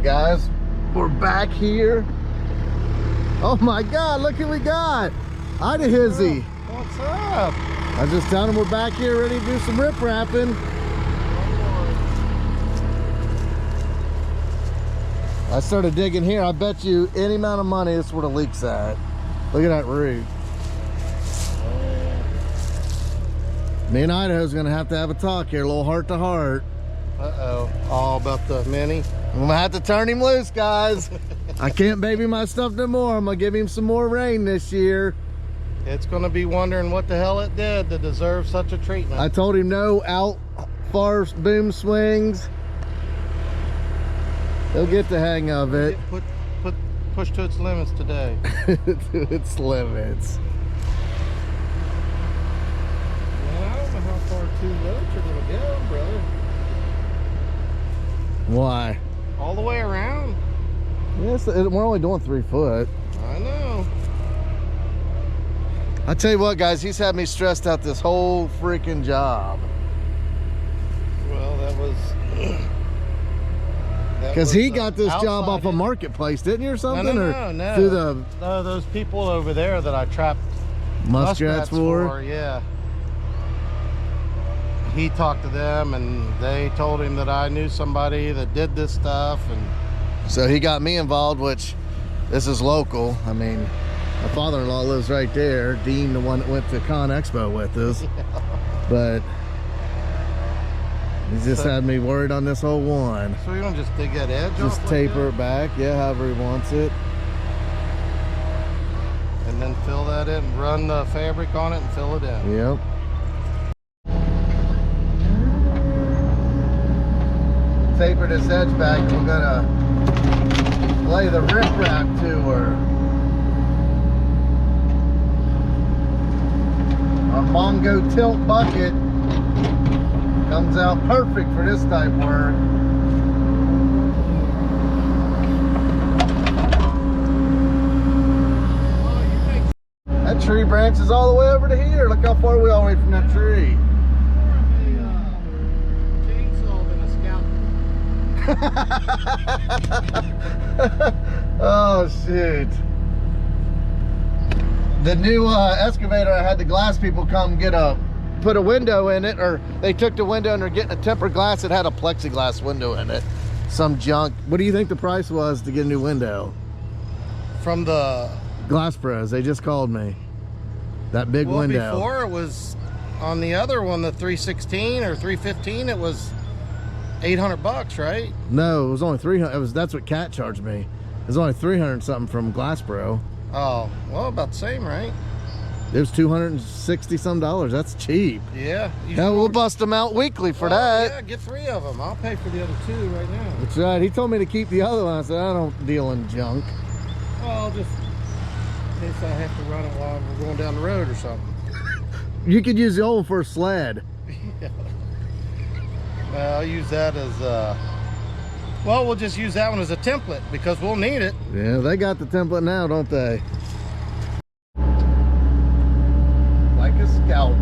guys, we're back here. Oh my God, look who we got. Idaho. What's up? I just telling him we're back here ready to do some rip wrapping. I started digging here. I bet you any amount of money this is where the leak's at. Look at that root. Me and Idaho's gonna have to have a talk here, a little heart to heart. Uh-oh, all about the mini. I'm gonna have to turn him loose, guys. I can't baby my stuff no more. I'm gonna give him some more rain this year. It's gonna be wondering what the hell it did to deserve such a treatment. I told him no out far boom swings. He'll get the hang of it. Push to its limits today. To its limits. Man, I don't know how far 2 loads are gonna go, brother. Why? All the way around? Yes, we're only doing 3 foot. I know. I tell you what, guys, he's had me stressed out this whole freaking job. Well, that was... Because he got this job off a marketplace, didn't he, or something? No. Through the... No, those people over there that I trapped muskrats for? Yeah. He talked to them, and they told him that I knew somebody that did this stuff, and... So he got me involved, which this is local. I mean, my father-in-law lives right there. Dean, the one that went to Con Expo with us. But he's just had me worried on this whole one. So you don't just dig that edge just off taper like it back, yeah, however he wants it. And then fill that in, run the fabric on it and fill it in. Yep. Taper this edge back, and we're gonna lay the rip wrap to her. Our Mongo tilt bucket comes out perfect for this type work. That tree branches all the way over to here. Look how far we are away from that tree. Oh shoot. The new excavator, I had the glass people come put a window in it, or they took the window and they're getting a tempered glass. It had a plexiglass window in it. Some junk. What do you think the price was to get a new window? From the Glass Pros, they just called me. That big window. Before it was on the other one, the 316 or 315, it was $800, right? No, it was only 300. That's what Cat charged me. It was only 300 something from Glass Pro. Oh, well, about the same, right? It was $260 some. That's cheap. Yeah. Hell, we'll bust them out weekly for that. Yeah, get 3 of them. I'll pay for the other 2 right now. That's right. He told me to keep the other one. I said, I don't deal in junk. Well, just in case I have to run it while we're going down the road or something. You could use the old for a sled. Yeah. Well, I'll use that as well, we'll just use that one as a template because we'll need it. Yeah, they got the template now, don't they? Like a scalpel.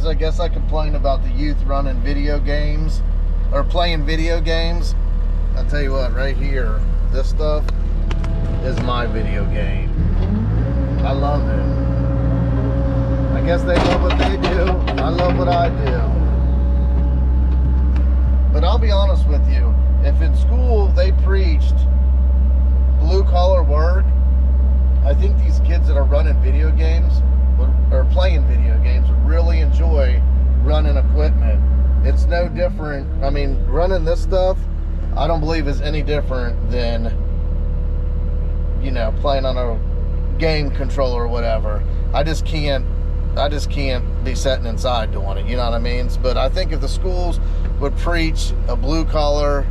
I guess I complain about the youth running video games or playing video games. I'll tell you what, right here, this stuff is my video game. I love it. I guess they love what they do. I love what I do. But I'll be honest with you, if in school they preached blue collar work, I think these kids that are running video games or playing video games would really enjoy running equipment. It's no different. I mean, running this stuff, I don't believe is any different than, you know, playing on a game controller or whatever. I just can't be sitting inside doing it, you know what I mean? But I think if the schools would preach a blue collar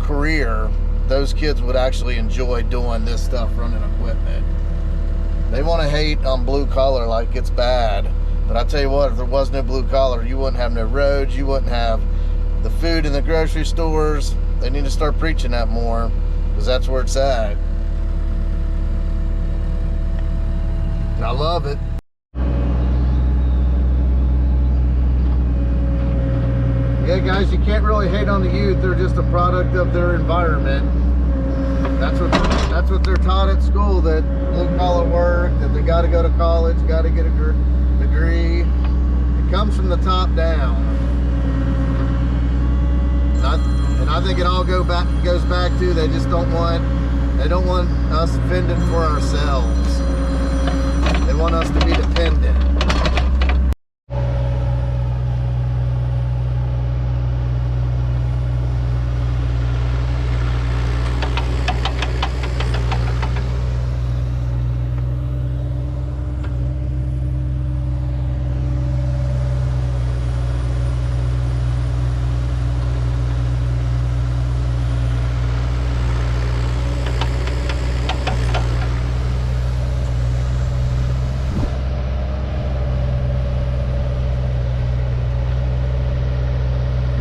career, those kids would actually enjoy doing this stuff, running equipment. They want to hate on blue collar like it's bad. But I tell you what, if there was no blue collar, you wouldn't have no roads. You wouldn't have the food in the grocery stores. They need to start preaching that more, because that's where it's at. I love it. Yeah, guys, you can't really hate on the youth. They're just a product of their environment. That's what they're taught at school, that blue collar work, that they got to go to college, got to get a degree. It comes from the top down. And I think it all goes back to they don't want us fending for ourselves. They want us to be dependent.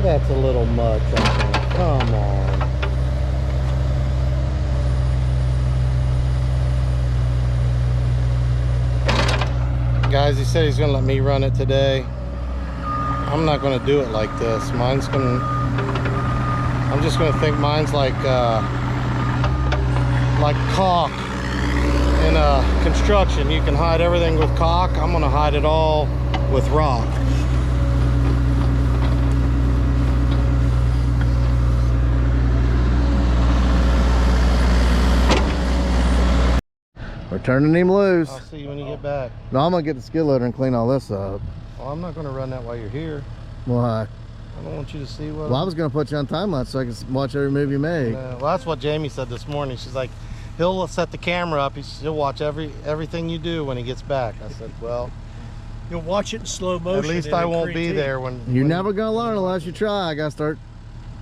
That's a little much, I think. Come on. Guys, he said he's gonna let me run it today. I'm not gonna do it like this. I'm just gonna think mine's like caulk in construction. You can hide everything with caulk. I'm gonna hide it all with rock. We're turning him loose. I'll see you when you get back. No, I'm gonna get the skid loader and clean all this up. Well, I'm not gonna run that while you're here. Why? I don't want you to see what. Well, I was gonna put you on time lapse so I can watch every move you make. Well, that's what Jamie said this morning. She's like, he'll set the camera up. He'll watch everything you do when he gets back. I said, well, you'll watch it in slow motion. at least I won't be there when. You're never gonna learn unless you try. I gotta start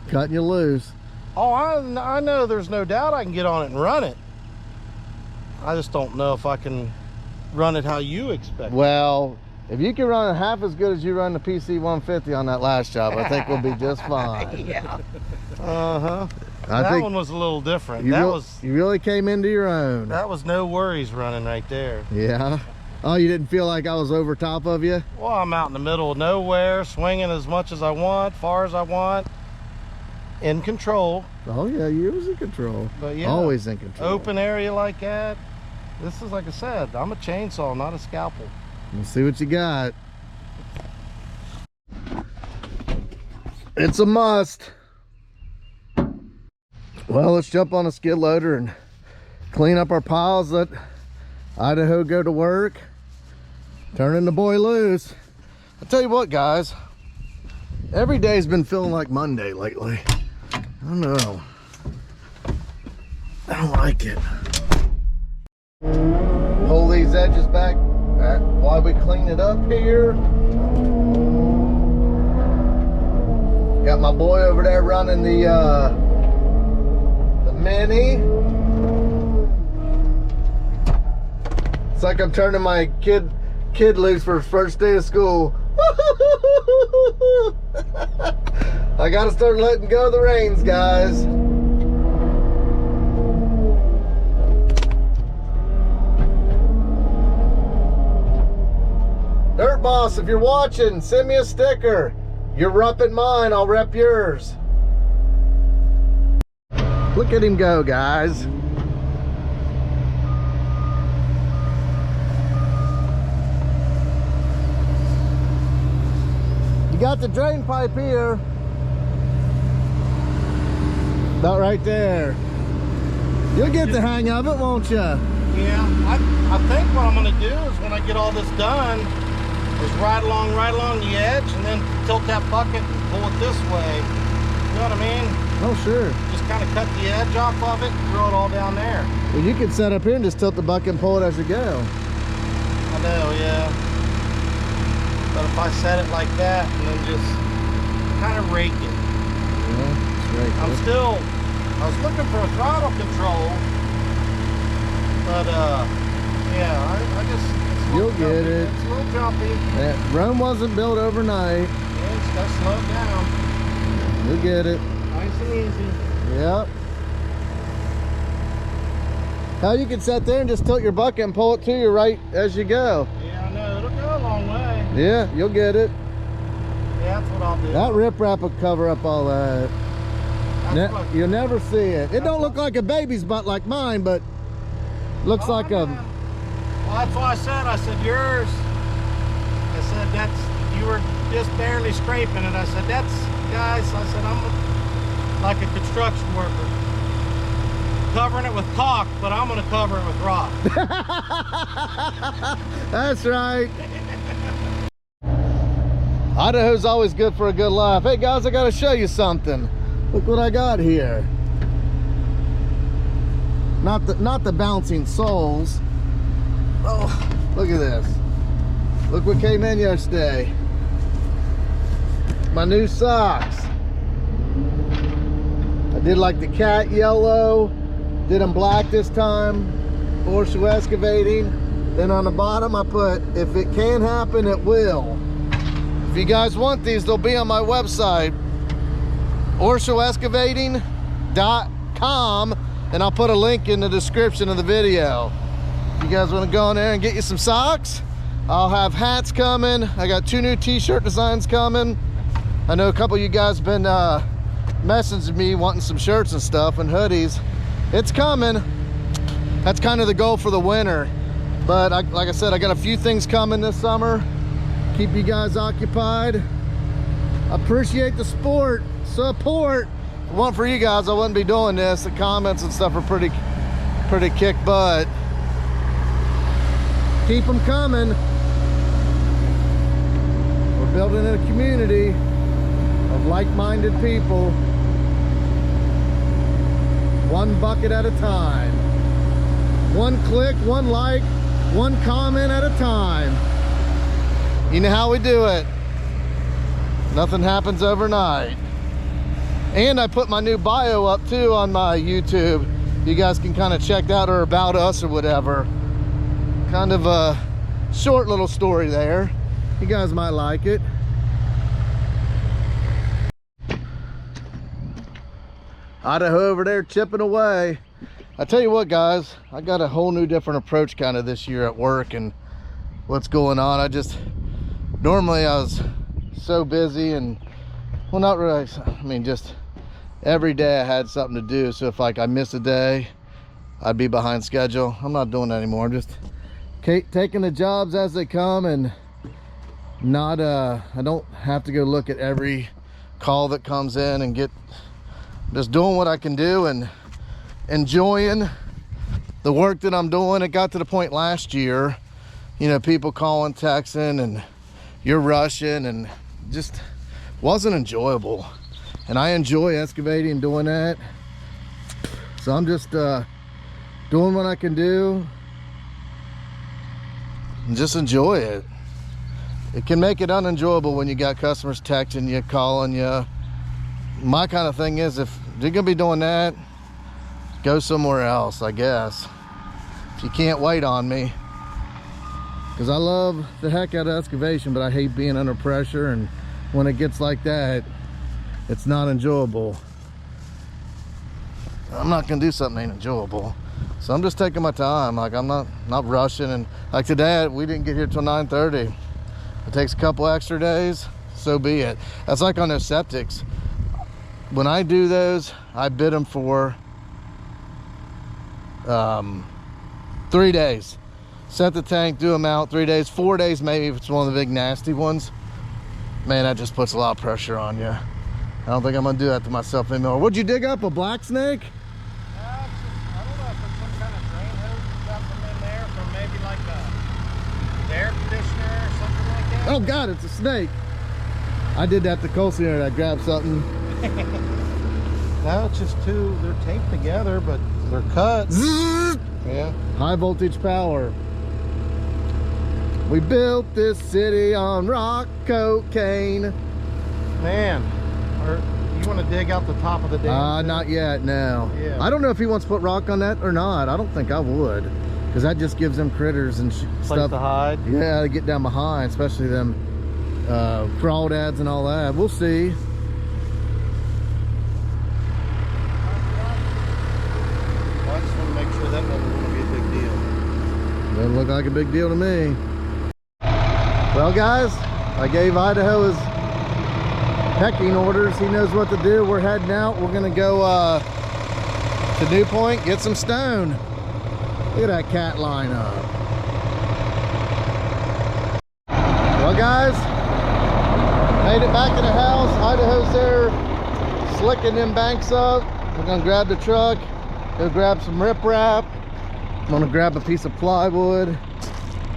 cutting you loose. Oh, I know. There's no doubt I can get on it and run it. I just don't know if I can run it how you expect. Well, if you can run it half as good as you run the PC 150 on that last job, I think we'll be just fine. Yeah. That one was a little different. You really came into your own. That was no worries running right there. Yeah. Oh, you didn't feel like I was over top of you? Well, I'm out in the middle of nowhere, swinging as much as I want, far as I want, in control. Oh yeah, you was in control. But yeah, always in control. Open area like that. This is, like I said, I'm a chainsaw, not a scalpel. Let's see what you got. It's a must. Well, let's jump on a skid loader and clean up our piles. Let Idaho go to work. Turning the boy loose. I'll tell you what, guys. Every day's been feeling like Monday lately. I don't know. I don't like it. Pull these edges back while we clean it up here. Got my boy over there running the Mini. It's like I'm turning my kid loose for his first day of school. I gotta start letting go of the reins, guys. Dirt Boss, if you're watching, send me a sticker. You're repping mine, I'll rep yours. Look at him go, guys. You got the drain pipe here. About right there. You'll get the hang of it, won't you? Yeah, I think what I'm gonna do is when I get all this done, is ride along the edge and then tilt that bucket and pull it this way. You know what I mean? Oh, sure. Just kind of cut the edge off of it and throw it all down there. Well, you could set up here and just tilt the bucket and pull it as you go. I know, yeah. But if I set it like that and then just kind of rake it. Yeah, that's right. I was looking for a throttle control, but you Yeah, I just... it's a You'll little get jumpy. it. It's a little jumpy. Rome wasn't built overnight. Yeah, it's got to slow it down. You'll get it. Nice and easy. Yep. How you can sit there and just tilt your bucket and pull it to you right as you go. Yeah, I know. It'll go a long way. Yeah, you'll get it. Yeah, that's what I'll do. That riprap will cover up all that. You'll never see it. It don't look like a baby's butt like mine, but looks like a... Well, that's why I said yours. I said that's, you were just barely scraping it. I said, that's, guys, I said, I'm like a construction worker. Covering it with caulk, but I'm gonna cover it with rock. That's right. Idaho's always good for a good laugh. Hey guys, I gotta show you something. Look what I got here. Not the bouncing souls. Oh, look at this. Look what came in yesterday. My new socks. I did like the cat yellow. Did them black this time. Orschell Excavating. Then on the bottom I put, if it can happen, it will. If you guys want these, they'll be on my website, orschellexcavating.com, and I'll put a link in the description of the video. If you guys want to go in there and get you some socks, I'll have hats coming. I got 2 new t-shirt designs coming. I know a couple of you guys been messaging me wanting some shirts and stuff and hoodies. It's coming. That's kind of the goal for the winter. But like I said, I got a few things coming this summer. Keep you guys occupied. Appreciate the support. If it weren't for you guys, I wouldn't be doing this. The comments and stuff are pretty kick butt. Keep them coming. We're building a community of like-minded people. One bucket at a time. One click, one like, one comment at a time. You know how we do it. Nothing happens overnight. And I put my new bio up too on my YouTube. You guys can kind of check that, or about us or whatever. Kind of a short little story there. You guys might like it. Idaho over there chipping away. I tell you what guys, I got a whole new different approach kind of this year at work and what's going on. Normally I was so busy and, well, not really, I mean, just every day I had something to do. So if like I miss a day, I'd be behind schedule. I'm not doing that anymore. I'm just taking the jobs as they come and not, I don't have to go look at every call that comes in and just doing what I can do and enjoying the work that I'm doing. It got to the point last year, you know, people calling, texting, and you're rushing, and just wasn't enjoyable. And I enjoy excavating and doing that. So I'm just doing what I can do and just enjoy it. It can make it unenjoyable when you got customers texting you, calling you. My kind of thing is, if you're gonna be doing that, go somewhere else, I guess. If you can't wait on me. Because I love the heck out of excavation, but I hate being under pressure, and when it gets like that, it's not enjoyable. I'm not gonna do something that ain't enjoyable. So I'm just taking my time. Like, I'm not rushing. And like today, we didn't get here till 9:30. It takes a couple extra days, so be it. That's like on those septics. When I do those, I bid them for 3 days. Set the tank, do them out, 3 days, 4 days maybe if it's one of the big nasty ones. Man, that just puts a lot of pressure on you. I don't think I'm gonna do that to myself anymore. What'd you dig up, a black snake? I don't know if it's some kind of drain hose or something in there from maybe like a air conditioner or something like that. Oh God, it's a snake. I did that to Colsier. I grabbed something. No, it's just two, they're taped together, but they're cut. Zzz. Yeah. High voltage power. We built this city on rock cocaine. Man, you want to dig out the top of the dam? Not yet, no. Yeah. I don't know if he wants to put rock on that or not. I don't think I would. because that just gives them critters and Place stuff to hide. Yeah, to get down behind, especially them crawdads and all that. We'll see. Well, I just want to make sure that doesn't want to be a big deal. Doesn't look like a big deal to me. Well, guys, I gave Idaho his pecking orders. He knows what to do. We're heading out. We're gonna go to New Point, get some stone. Look at that cat line up. Well, guys, made it back to the house. Idaho's there slicking them banks up. We're gonna grab the truck, go grab some riprap. I'm gonna grab a piece of plywood.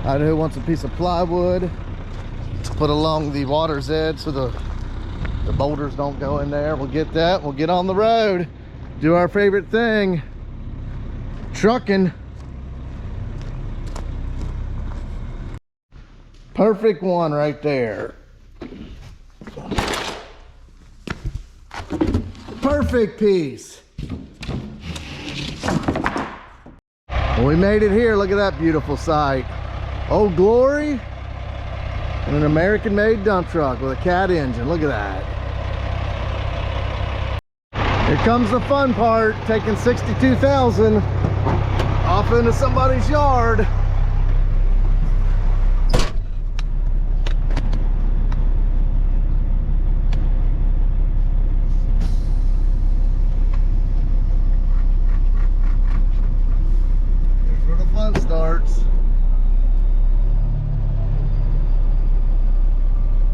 Idaho wants a piece of plywood to put along the water's edge so the boulders don't go in there. We'll get that. We'll get on the road, do our favorite thing, trucking. Perfect one right there. Perfect piece. Well, we made it here. Look at that beautiful sight. Old Glory and an American-made dump truck with a cat engine. Look at that. Here comes the fun part, taking 62,000 off into somebody's yard. Here's where the fun starts.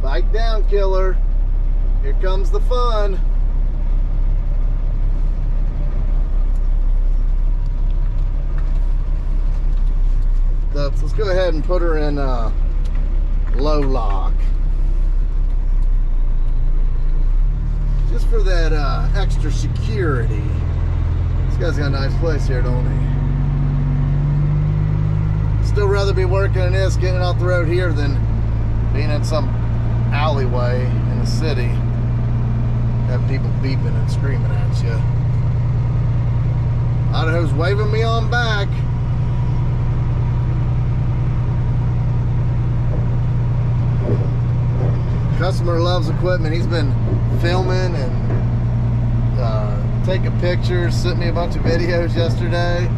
Bite down, killer. Here comes the fun. Let's go ahead and put her in low lock. Just for that extra security. This guy's got a nice place here, don't he? Still rather be working in this, getting off the road here than being in some alleyway in the city, have people beeping and screaming at you. Idaho's waving me on back. Customer loves equipment. He's been filming and taking pictures, sent me a bunch of videos yesterday.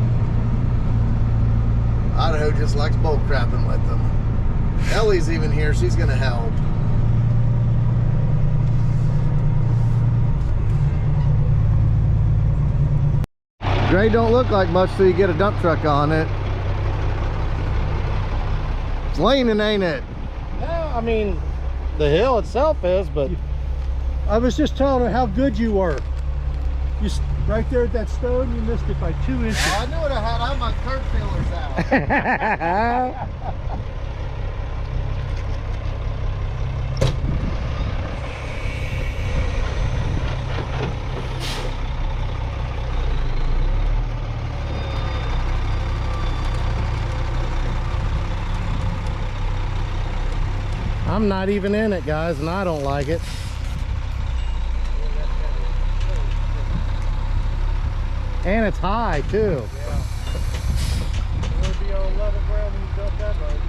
Idaho just likes bull crapping with them. Ellie's even here. She's gonna help. Grade don't look like much till you get a dump truck on it. It's leaning, ain't it? Yeah, I mean, the hill itself is, but I was just telling her how good you were. Right there at that stone, you missed it by 2 inches. Oh, I knew what I had. I had my curb feelers out. I'm not even in it, guys, and I don't like it. And it's high, too. Yeah. You'll be on level ground when you dump that road.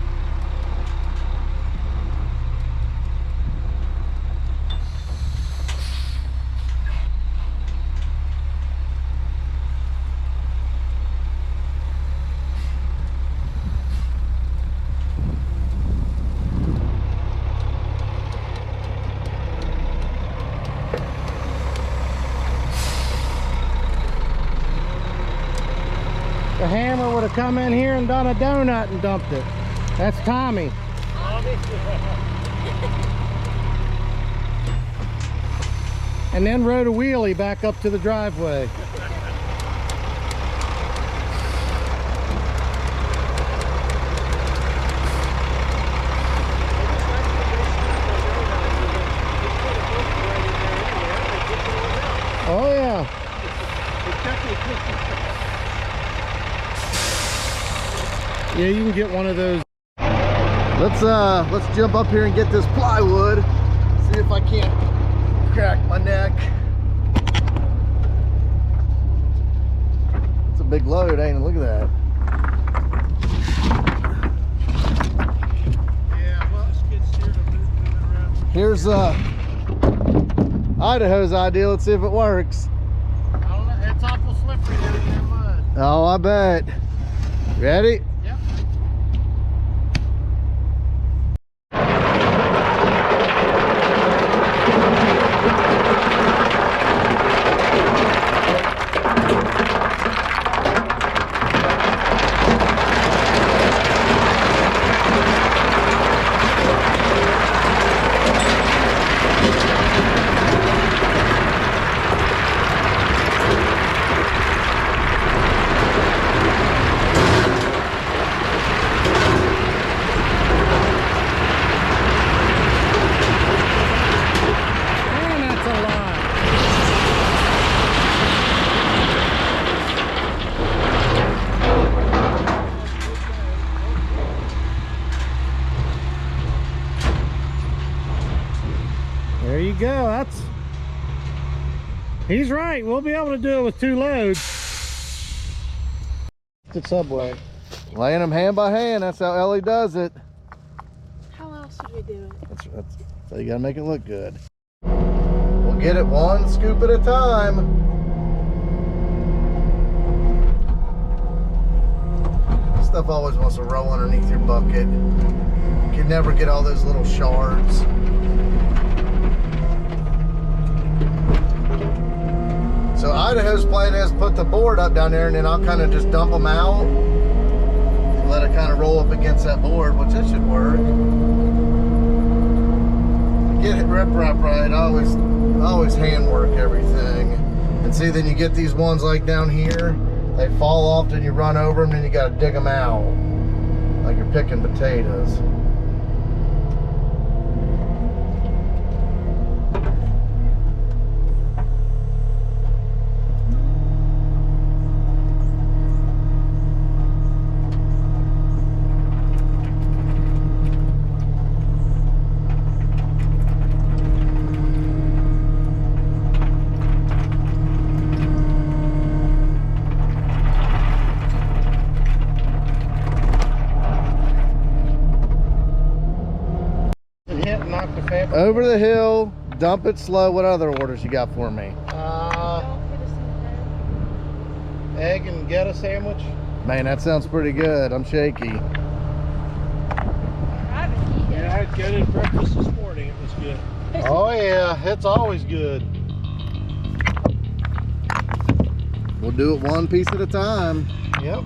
The hammer would have come in here and done a donut and dumped it. That's Tommy. And then rode a wheelie back up to the driveway. Oh yeah. Yeah, you can get one of those. Let's jump up here and get this plywood. See if I can't crack my neck. It's a big load, ain't it? Look at that. Where's Idaho's idea? Let's see if it works. I don't know. It's awful slippery down in that mud. Oh, I bet. Ready? Yep. There you go. He's right. We'll be able to do it with 2 loads. It's Subway. Laying them hand by hand. That's how Ellie does it. How else would we do it? That's so you gotta make it look good. We'll get it 1 scoop at a time. Stuff always wants to roll underneath your bucket. You can never get all those little shards. So Idaho's plan is put the board up down there and then I'll kind of just dump them out and let it kind of roll up against that board, which that should work. Get it rip-rap right, I always hand work everything. And see, then you get these ones like down here, they fall off, then you run over them, then you got to dig them out like you're picking potatoes. Over the hill, dump it slow. What other orders you got for me? Egg and get a sandwich. Man, that sounds pretty good. I'm shaky. Yeah, I got it breakfast this morning. It was good. Oh yeah, it's always good. We'll do it 1 piece at a time. Yep.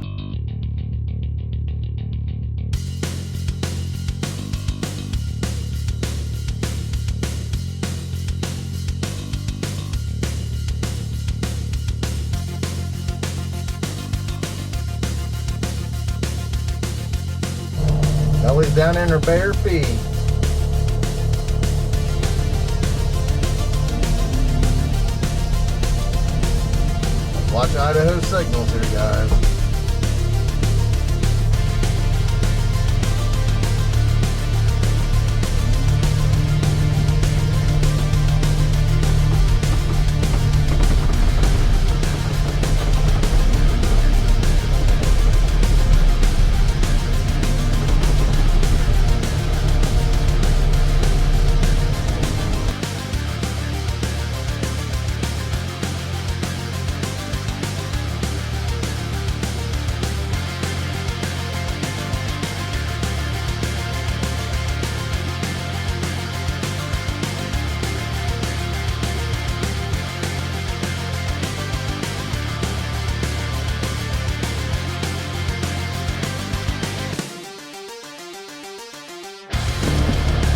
Ellie's down there in her bare feet. Watch Idaho signals here, guys.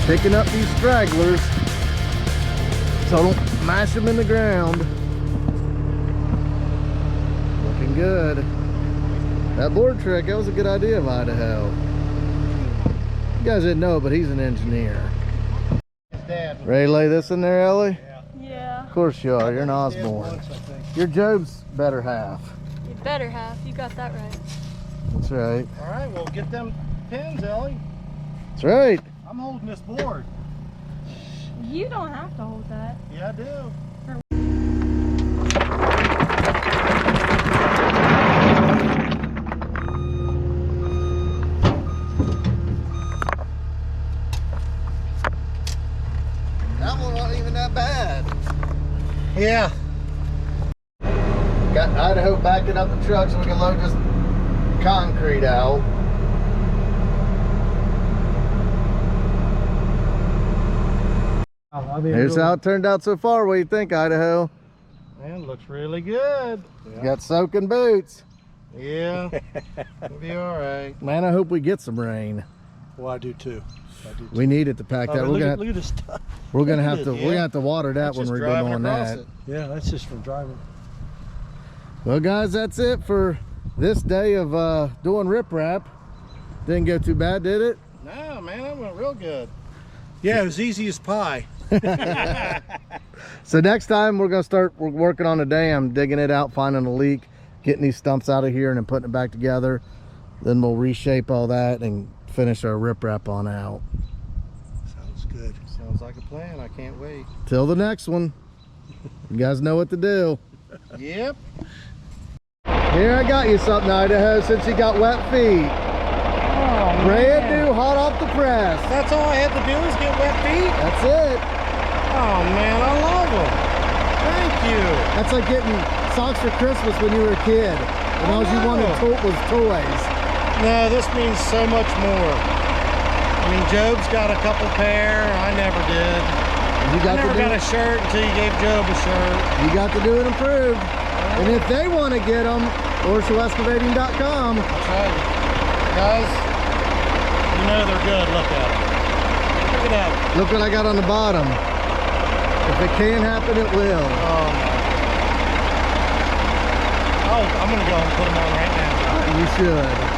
Picking up these stragglers so I don't mash them in the ground. Looking good. That board trick, that was a good idea of Idaho. You guys didn't know it, but he's an engineer. Ready to lay this in there, Ellie? Yeah. Of course you are. You're an Osborne. You're Job's better half. You better have. You got that right. That's right. All right, well, get them pins, Ellie. That's right. I'm holding this board. You don't have to hold that. Yeah, I do. Yeah. Got Idaho backing up the truck so we can load this concrete out. I mean, Here's really- how it turned out so far. What do you think, Idaho? Man, looks really good. You got soaking boots. Yeah. It'll be all right. Man, I hope we get some rain. Well, I do too. We need it to pack Oh, that. man, We're look, gonna at, look at this stuff. we're gonna have at to it, we're gonna yeah. have to water that That's when just we're driving doing across that. it. Yeah, that's just from driving. Well, guys, that's it for this day of doing riprap. Didn't go too bad, did it? No, man, that went real good. Yeah, it was easy as pie. So next time we're working on the dam, digging it out, finding a leak, getting these stumps out of here and then putting it back together. Then we'll reshape all that and finish our riprap on out. Sounds good. Sounds like a plan. I can't wait. Till the next one. You guys know what to do. Yep. Here, I got you something, Idaho, since you got wet feet. Oh, Brand new, hot off the press. That's all I had to do is get wet feet? That's it. Oh, man, I love them. Thank you. That's like getting socks for Christmas when you were a kid. And all you wanted was toys. No, this means so much more. I mean, Job's got a couple pair. I never did. You I got never to do got a shirt until you gave Job a shirt. You got to do it improved. And if they want to get them, OrschellExcavating.com. That's right. Guys, you know they're good. Look at them. Look at that. Look what I got on the bottom. If it can happen, it will. Oh, I'm going to go and put them on right now. You should.